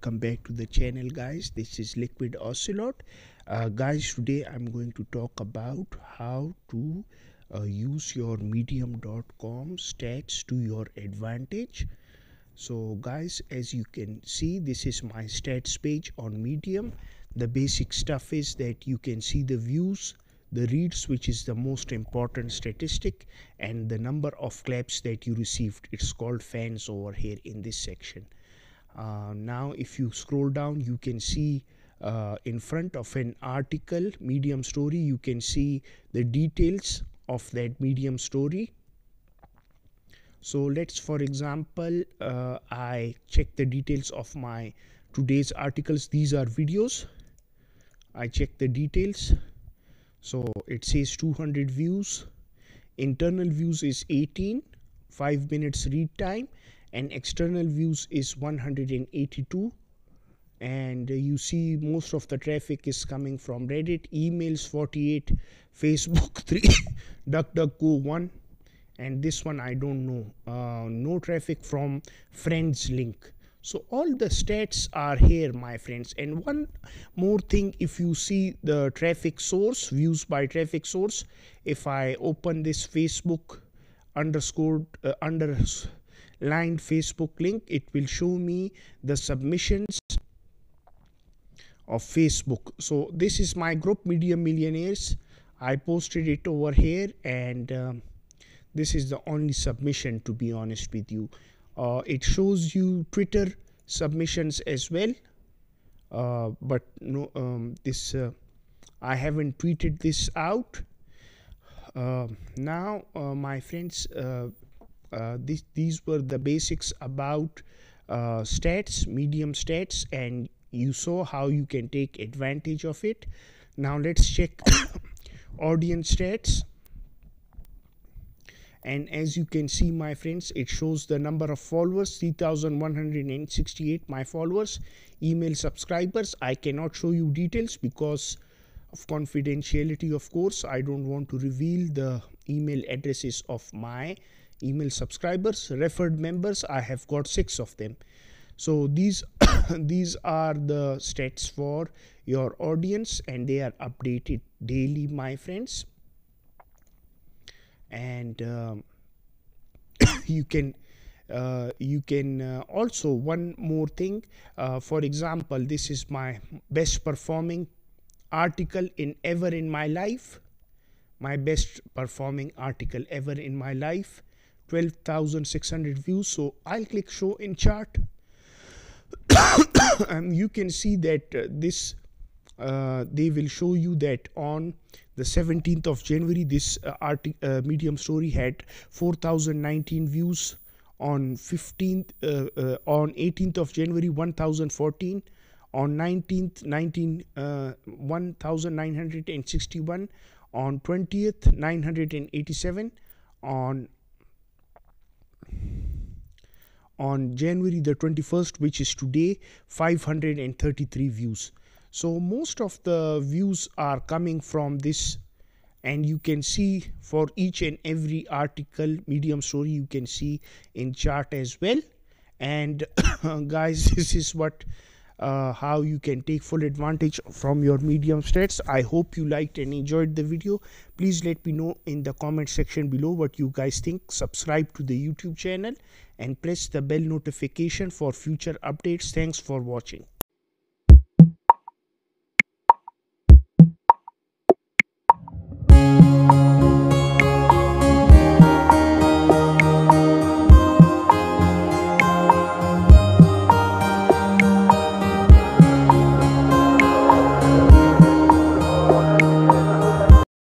welcome back to the channel, guys. This is Liquid Ocelot. Guys, today I'm going to talk about how to use your medium.com stats to your advantage. So guys, as you can see, this is my stats page on Medium. The basic stuff is that you can see the views, the reads, which is the most important statistic, and the number of claps that you received. It's called fans over here in this section. Now if you scroll down, you can see in front of an article, Medium story, you can see the details of that Medium story. So let's, for example, I check the details of my today's articles. These are videos. I check the details. So it says 200 views, internal views is 18, 5 minutes read time, and external views is 182. And you see most of the traffic is coming from Reddit, emails 48, Facebook 3, DuckDuckGo 1, and this one I don't know. No traffic from friends link. So all the stats are here, my friends. And one more thing, if you see the traffic source, views by traffic source, if I open this Facebook underlined Facebook link, it will show me the submissions of Facebook. So this is my group, Medium Millionaires. I posted it over here, and this is the only submission, to be honest with you. It shows you Twitter submissions as well, but no, I haven't tweeted this out. Now, my friends, these were the basics about stats, Medium stats, and you saw how you can take advantage of it. Now let's check audience stats. And as you can see, my friends, it shows the number of followers, 3,168 my followers. Email subscribers, I cannot show you details because of confidentiality, of course. I don't want to reveal the email addresses of my email subscribers. Referred members, I have got 6 of them. So these these are the stats for your audience, and they are updated daily, my friends. And you can also, one more thing, for example, this is my best performing article ever in my life. My best performing article ever in my life, 12,600 views. So I'll click show in chart. You can see that this they will show you that on the 17th of January, this Medium story had 4,019 views. On 18th of January, 1,014. On 19th, 1,961. On 20th, 987. On January the 21st, which is today, 533 views. So most of the views are coming from this, and you can see for each and every article, Medium story, you can see in chart as well. And guys, this is what how you can take full advantage from your Medium stats. I hope you liked and enjoyed the video. Please let me know in the comment section below what you guys think. Subscribe to the YouTube channel and press the bell notification for future updates. Thanks for watching.